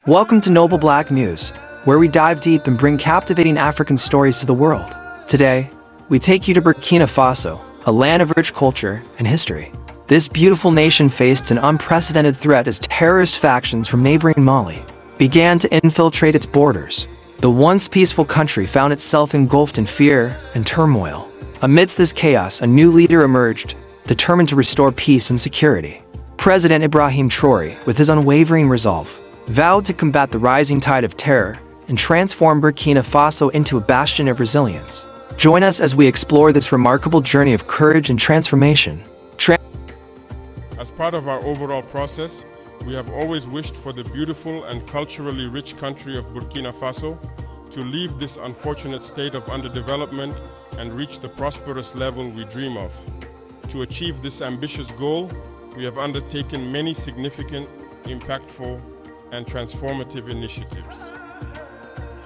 Welcome to Noble Black News, where we dive deep and bring captivating African stories to the world. Today, we take you to Burkina Faso, a land of rich culture and history. This beautiful nation faced an unprecedented threat as terrorist factions from neighboring Mali began to infiltrate its borders. The once peaceful country found itself engulfed in fear and turmoil. Amidst this chaos, a new leader emerged, determined to restore peace and security. President Ibrahim Traoré, with his unwavering resolve, vowed to combat the rising tide of terror and transform Burkina Faso into a bastion of resilience. Join us as we explore this remarkable journey of courage and transformation. As part of our overall process, we have always wished for the beautiful and culturally rich country of Burkina Faso to leave this unfortunate state of underdevelopment and reach the prosperous level we dream of. To achieve this ambitious goal, we have undertaken many significant, impactful, and transformative initiatives.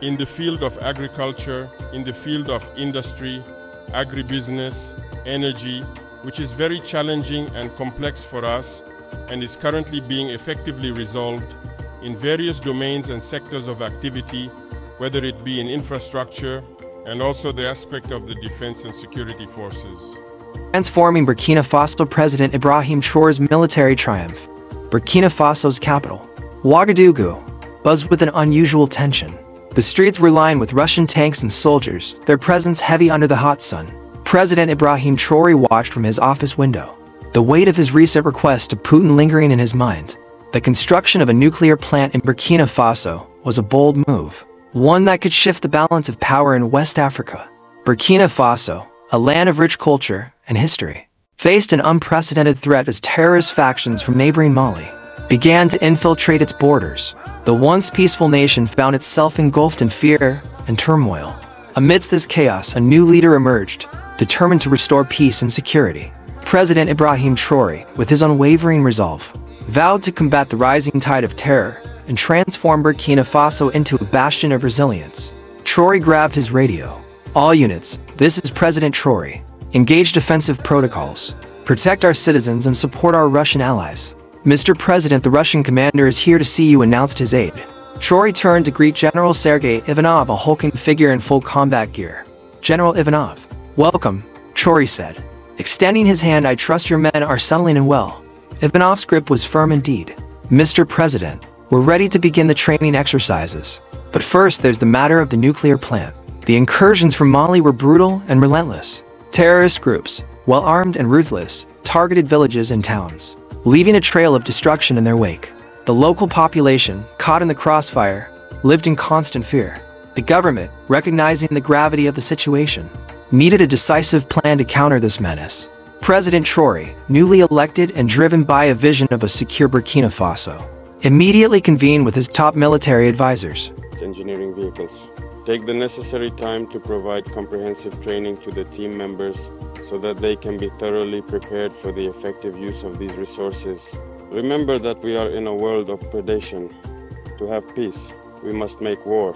In the field of agriculture, in the field of industry, agribusiness, energy, which is very challenging and complex for us and is currently being effectively resolved in various domains and sectors of activity, whether it be in infrastructure and also the aspect of the defense and security forces. Transforming Burkina Faso. President Ibrahim Traoré's military triumph. Burkina Faso's capital, Ouagadougou, buzzed with an unusual tension. The streets were lined with Russian tanks and soldiers, their presence heavy under the hot sun. President Ibrahim Traoré watched from his office window, the weight of his recent request to Putin lingering in his mind. The construction of a nuclear plant in Burkina Faso was a bold move, one that could shift the balance of power in West Africa. Burkina Faso, a land of rich culture and history, faced an unprecedented threat as terrorist factions from neighboring Mali began to infiltrate its borders. The once peaceful nation found itself engulfed in fear and turmoil. Amidst this chaos, a new leader emerged, determined to restore peace and security. President Ibrahim Traoré, with his unwavering resolve, vowed to combat the rising tide of terror and transform Burkina Faso into a bastion of resilience. Traoré grabbed his radio. All units, this is President Traoré. Engage defensive protocols. Protect our citizens and support our Russian allies. Mr. President, the Russian commander is here to see you, announced his aide. Traoré turned to greet General Sergei Ivanov, a hulking figure in full combat gear. General Ivanov, welcome, Traoré said, extending his hand. I trust your men are settling in well. Ivanov's grip was firm indeed. Mr. President, we're ready to begin the training exercises. But first, there's the matter of the nuclear plant. The incursions from Mali were brutal and relentless. Terrorist groups, well armed and ruthless, targeted villages and towns, leaving a trail of destruction in their wake. The local population, caught in the crossfire, lived in constant fear. The government, recognizing the gravity of the situation, needed a decisive plan to counter this menace. President Traoré, newly elected and driven by a vision of a secure Burkina Faso, immediately convened with his top military advisors. Engineering vehicles. Take the necessary time to provide comprehensive training to the team members so that they can be thoroughly prepared for the effective use of these resources. Remember that we are in a world of predation. To have peace, we must make war.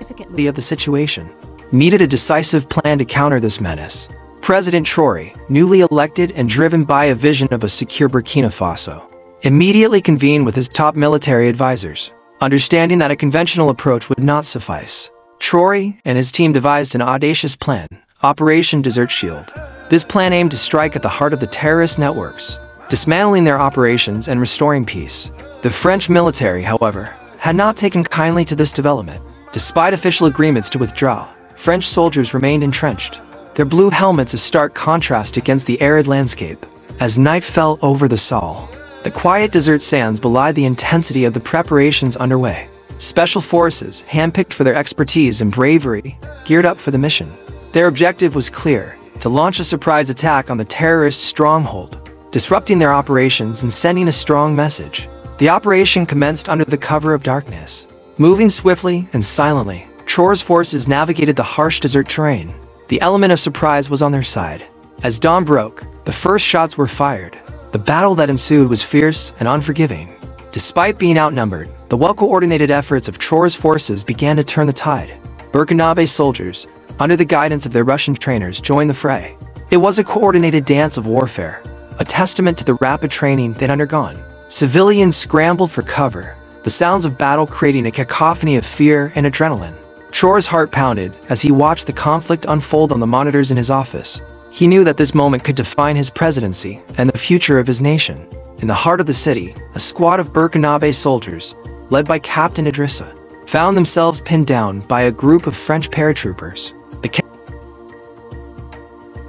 Of the situation, needed a decisive plan to counter this menace. President Traoré, newly elected and driven by a vision of a secure Burkina Faso, immediately convened with his top military advisors. Understanding that a conventional approach would not suffice, Traoré and his team devised an audacious plan, Operation Desert Shield. This plan aimed to strike at the heart of the terrorist networks, dismantling their operations and restoring peace. The French military, however, had not taken kindly to this development. Despite official agreements to withdraw, French soldiers remained entrenched, their blue helmets a stark contrast against the arid landscape. As night fell over the Sahel, the quiet desert sands belied the intensity of the preparations underway. Special forces, handpicked for their expertise and bravery, geared up for the mission. Their objective was clear: to launch a surprise attack on the terrorist stronghold, disrupting their operations and sending a strong message. The operation commenced under the cover of darkness. Moving swiftly and silently, Traoré's forces navigated the harsh desert terrain. The element of surprise was on their side. As dawn broke, the first shots were fired. The battle that ensued was fierce and unforgiving. Despite being outnumbered, the well-coordinated efforts of Traoré's forces began to turn the tide. Burkinabe soldiers, under the guidance of their Russian trainers, joined the fray. It was a coordinated dance of warfare, a testament to the rapid training they'd undergone. Civilians scrambled for cover, the sounds of battle creating a cacophony of fear and adrenaline. Traoré's heart pounded as he watched the conflict unfold on the monitors in his office. He knew that this moment could define his presidency and the future of his nation. In the heart of the city, a squad of Burkina Faso soldiers, led by Captain Idrissa, found themselves pinned down by a group of French paratroopers.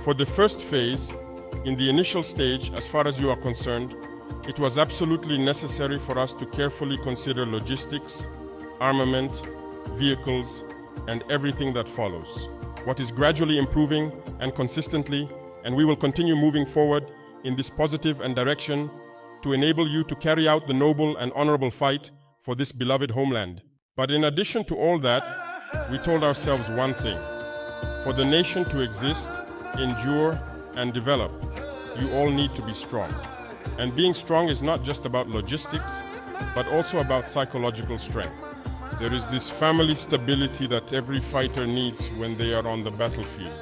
For the first phase, in the initial stage, as far as you are concerned, it was absolutely necessary for us to carefully consider logistics, armament, vehicles, and everything that follows. What is gradually improving and consistently, and we will continue moving forward in this positive and direction to enable you to carry out the noble and honorable fight for this beloved homeland. But in addition to all that, we told ourselves one thing: for the nation to exist, endure, and develop, you all need to be strong. And being strong is not just about logistics, but also about psychological strength. There is this family stability that every fighter needs when they are on the battlefield.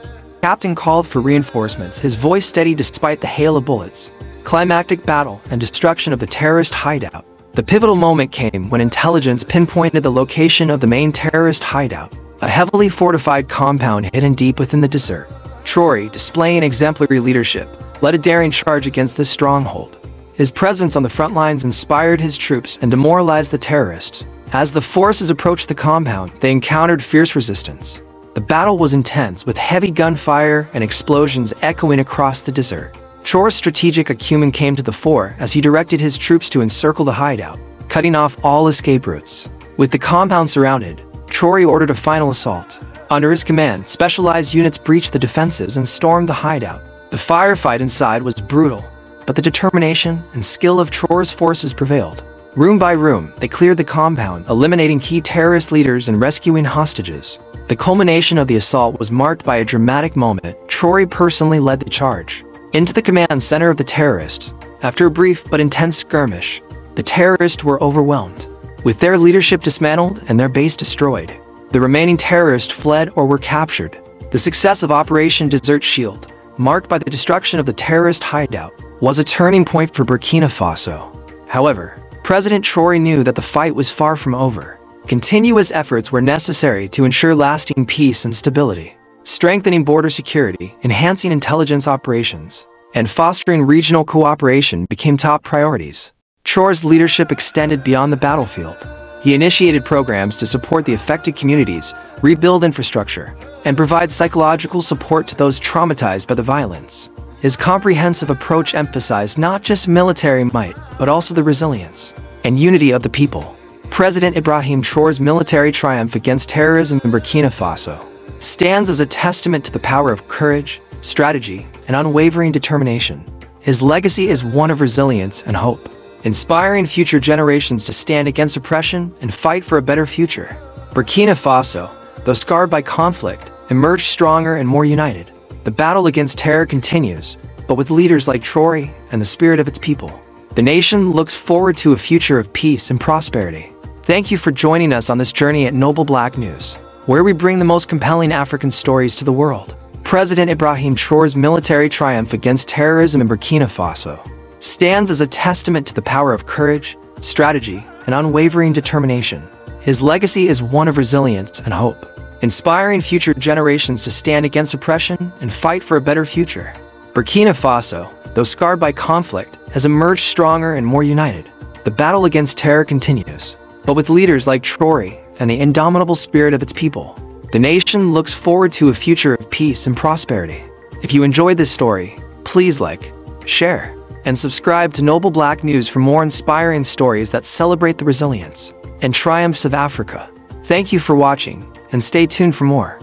Captain called for reinforcements, his voice steady despite the hail of bullets. Climactic battle and destruction of the terrorist hideout. The pivotal moment came when intelligence pinpointed the location of the main terrorist hideout, a heavily fortified compound hidden deep within the desert. Traoré, displaying exemplary leadership, led a daring charge against this stronghold. His presence on the front lines inspired his troops and demoralized the terrorists. As the forces approached the compound, they encountered fierce resistance. The battle was intense, with heavy gunfire and explosions echoing across the desert. Traoré's strategic acumen came to the fore as he directed his troops to encircle the hideout, cutting off all escape routes. With the compound surrounded, Traoré ordered a final assault. Under his command, specialized units breached the defenses and stormed the hideout. The firefight inside was brutal, but the determination and skill of Traoré's forces prevailed. Room by room, they cleared the compound, eliminating key terrorist leaders and rescuing hostages. The culmination of the assault was marked by a dramatic moment. Traoré personally led the charge into the command center of the terrorists. After a brief but intense skirmish, the terrorists were overwhelmed. With their leadership dismantled and their base destroyed, the remaining terrorists fled or were captured. The success of Operation Desert Shield, marked by the destruction of the terrorist hideout, was a turning point for Burkina Faso. However, President Traoré knew that the fight was far from over. Continuous efforts were necessary to ensure lasting peace and stability. Strengthening border security, enhancing intelligence operations, and fostering regional cooperation became top priorities. Traoré's leadership extended beyond the battlefield. He initiated programs to support the affected communities, rebuild infrastructure, and provide psychological support to those traumatized by the violence. His comprehensive approach emphasized not just military might, but also the resilience and unity of the people. President Ibrahim Traoré's military triumph against terrorism in Burkina Faso stands as a testament to the power of courage, strategy, and unwavering determination. His legacy is one of resilience and hope, inspiring future generations to stand against oppression and fight for a better future. Burkina Faso, though scarred by conflict, emerged stronger and more united. The battle against terror continues, but with leaders like Traoré and the spirit of its people, the nation looks forward to a future of peace and prosperity. Thank you for joining us on this journey at Noble Black News, where we bring the most compelling African stories to the world. President Ibrahim Traoré's military triumph against terrorism in Burkina Faso stands as a testament to the power of courage, strategy, and unwavering determination. His legacy is one of resilience and hope, inspiring future generations to stand against oppression and fight for a better future. Burkina Faso, though scarred by conflict, has emerged stronger and more united. The battle against terror continues, but with leaders like Traoré and the indomitable spirit of its people, the nation looks forward to a future of peace and prosperity. If you enjoyed this story, please like, share, and subscribe to Noble Black News for more inspiring stories that celebrate the resilience and triumphs of Africa. Thank you for watching, and stay tuned for more.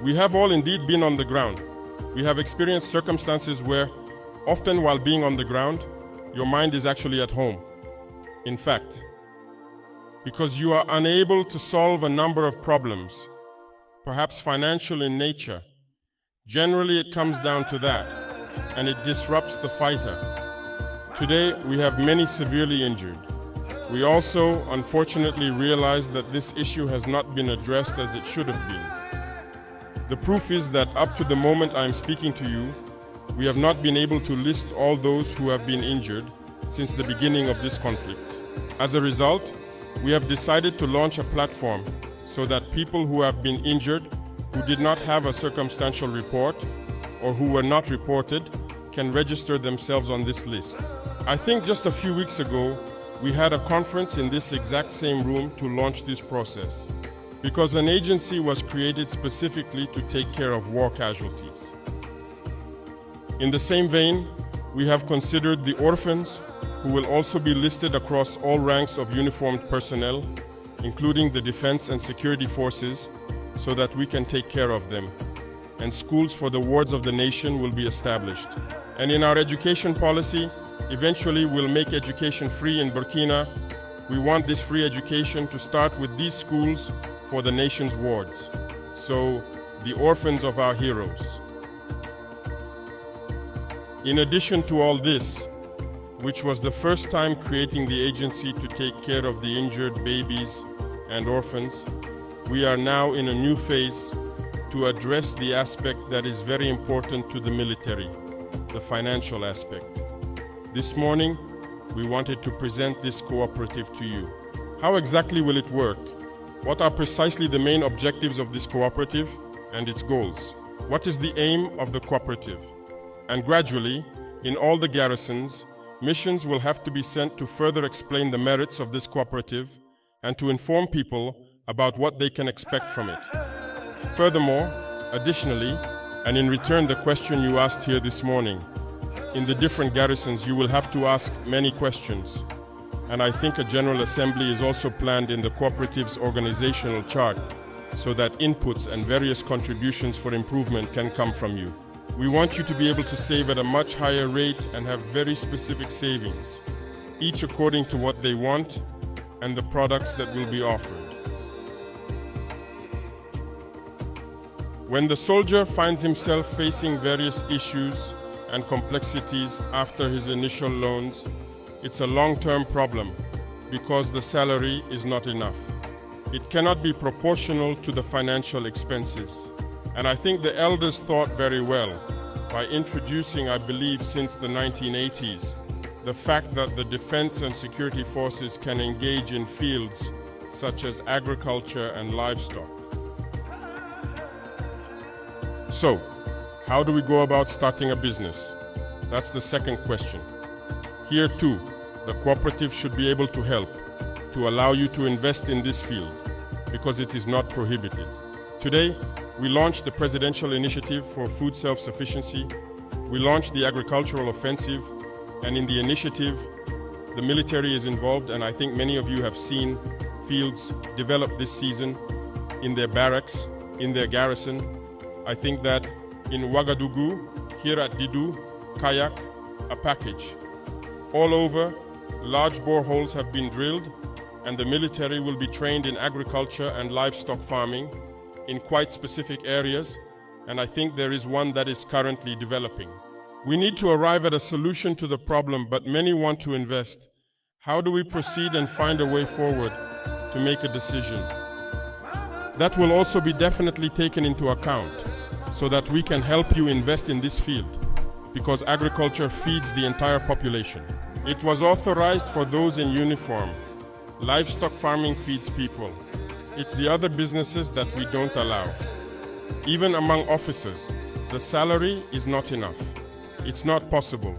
We have all indeed been on the ground. We have experienced circumstances where, often while being on the ground, your mind is actually at home. In fact, because you are unable to solve a number of problems, perhaps financial in nature. Generally, it comes down to that, and it disrupts the fighter. Today, we have many severely injured. We also, unfortunately, realize that this issue has not been addressed as it should have been. The proof is that up to the moment I am speaking to you, we have not been able to list all those who have been injured, since the beginning of this conflict. As a result, we have decided to launch a platform so that people who have been injured, who did not have a circumstantial report, or who were not reported, can register themselves on this list. I think just a few weeks ago, we had a conference in this exact same room to launch this process, because an agency was created specifically to take care of war casualties. In the same vein, we have considered the orphans, who will also be listed across all ranks of uniformed personnel, including the defense and security forces, so that we can take care of them. And schools for the wards of the nation will be established. And in our education policy, eventually we'll make education free in Burkina. We want this free education to start with these schools for the nation's wards. So, the orphans of our heroes. In addition to all this, which was the first time creating the agency to take care of the injured babies and orphans, we are now in a new phase to address the aspect that is very important to the military, the financial aspect. This morning, we wanted to present this cooperative to you. How exactly will it work? What are precisely the main objectives of this cooperative and its goals? What is the aim of the cooperative? And gradually, in all the garrisons, missions will have to be sent to further explain the merits of this cooperative and to inform people about what they can expect from it. Furthermore, additionally, and in return the question you asked here this morning, in the different garrisons you will have to ask many questions, and I think a General Assembly is also planned in the cooperative's organizational chart so that inputs and various contributions for improvement can come from you. We want you to be able to save at a much higher rate and have very specific savings, each according to what they want and the products that will be offered. When the soldier finds himself facing various issues and complexities after his initial loans, it's a long-term problem because the salary is not enough. It cannot be proportional to the financial expenses. And I think the elders thought very well by introducing, I believe since the 1980s, the fact that the defense and security forces can engage in fields such as agriculture and livestock. So, how do we go about starting a business? That's the second question. Here too, the cooperative should be able to help, to allow you to invest in this field, because it is not prohibited. Today, we launched the Presidential Initiative for Food Self-Sufficiency. We launched the Agricultural Offensive, and in the initiative, the military is involved, and I think many of you have seen fields developed this season in their barracks, in their garrison. I think that in Ouagadougou, here at Didou, Kayak, a package. All over, large boreholes have been drilled, and the military will be trained in agriculture and livestock farming in quite specific areas, and I think there is one that is currently developing. We need to arrive at a solution to the problem, but many want to invest. How do we proceed and find a way forward to make a decision? That will also be definitely taken into account so that we can help you invest in this field, because agriculture feeds the entire population. It was authorized for those in uniform. Livestock farming feeds people. It's the other businesses that we don't allow. Even among officers, the salary is not enough. It's not possible.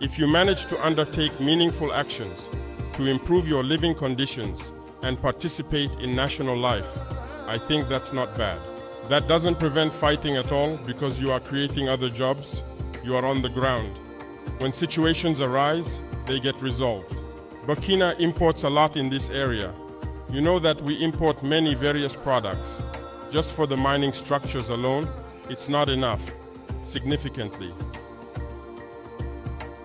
If you manage to undertake meaningful actions to improve your living conditions and participate in national life, I think that's not bad. That doesn't prevent fighting at all, because you are creating other jobs, you are on the ground. When situations arise, they get resolved. Burkina imports a lot in this area. You know that we import many various products. Just for the mining structures alone, it's not enough, significantly.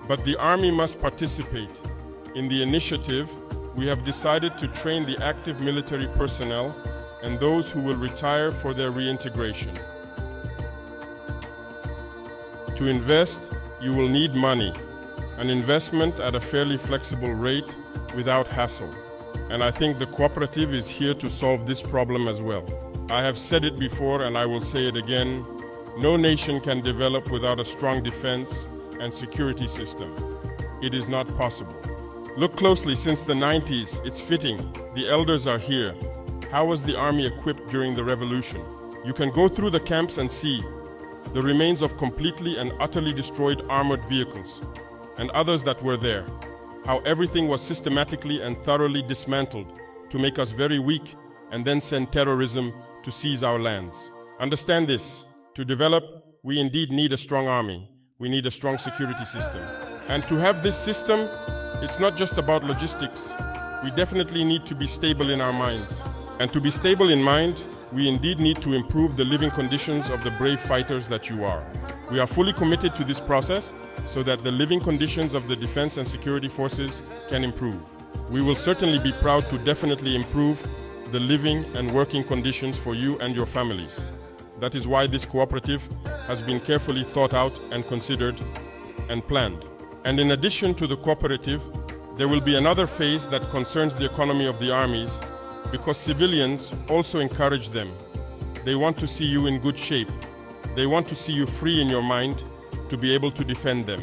But the army must participate. In the initiative, we have decided to train the active military personnel and those who will retire for their reintegration. To invest, you will need money, an investment at a fairly flexible rate without hassle. And I think the cooperative is here to solve this problem as well. I have said it before and I will say it again, no nation can develop without a strong defense and security system. it is not possible. Look closely, since the 90s, it's fitting. The elders are here. How was the army equipped during the revolution? You can go through the camps and see the remains of completely and utterly destroyed armored vehicles, and others that were there. How everything was systematically and thoroughly dismantled to make us very weak and then send terrorism to seize our lands. Understand this. To develop, we indeed need a strong army. We need a strong security system. And to have this system, it's not just about logistics. We definitely need to be stable in our minds. And to be stable in mind, we indeed need to improve the living conditions of the brave fighters that you are. We are fully committed to this process so that the living conditions of the defense and security forces can improve. We will certainly be proud to definitely improve the living and working conditions for you and your families. That is why this cooperative has been carefully thought out and considered and planned. And in addition to the cooperative, there will be another phase that concerns the economy of the armies, because civilians also encourage them. They want to see you in good shape. They want to see you free in your mind to be able to defend them.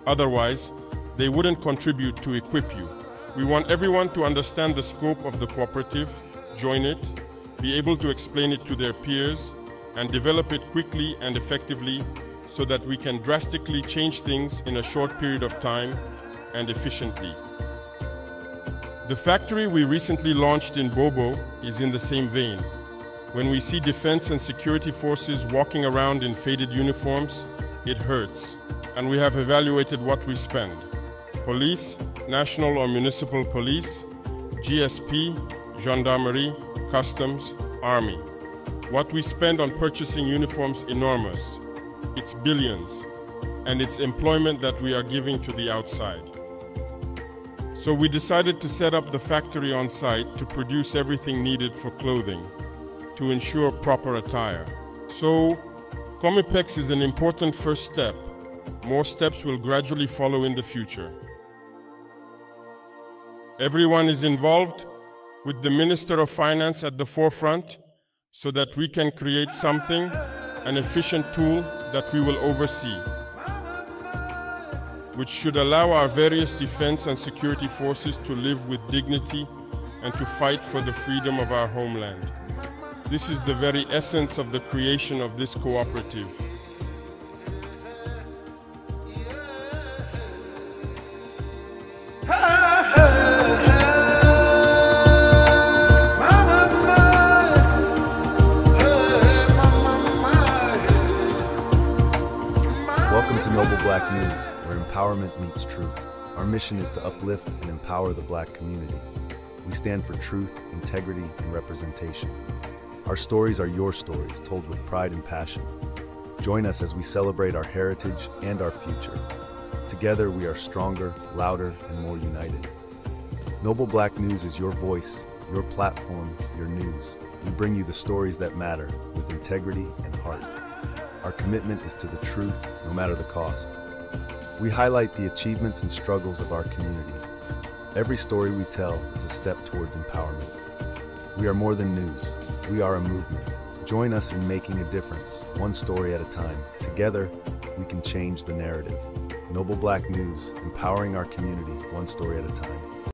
Otherwise, they wouldn't contribute to equip you. We want everyone to understand the scope of the cooperative, join it, be able to explain it to their peers, and develop it quickly and effectively so that we can drastically change things in a short period of time and efficiently. The factory we recently launched in Bobo is in the same vein. When we see defense and security forces walking around in faded uniforms, it hurts, and we have evaluated what we spend. Police, national or municipal police, GSP, gendarmerie, customs, army. What we spend on purchasing uniforms is enormous. It's billions, and it's employment that we are giving to the outside. So we decided to set up the factory on site to produce everything needed for clothing, to ensure proper attire. So, Comipex is an important first step. More steps will gradually follow in the future. Everyone is involved, with the Minister of Finance at the forefront, so that we can create something, an efficient tool that we will oversee, which should allow our various defense and security forces to live with dignity and to fight for the freedom of our homeland. This is the very essence of the creation of this cooperative. Welcome to Noble Black News, where empowerment meets truth. Our mission is to uplift and empower the Black community. We stand for truth, integrity, and representation. Our stories are your stories, told with pride and passion. Join us as we celebrate our heritage and our future. Together, we are stronger, louder, and more united. Noble Black News is your voice, your platform, your news. We bring you the stories that matter, with integrity and heart. Our commitment is to the truth, no matter the cost. We highlight the achievements and struggles of our community. Every story we tell is a step towards empowerment. We are more than news. We are a movement. Join us in making a difference, one story at a time. Together, we can change the narrative. Noble Black News, empowering our community, one story at a time.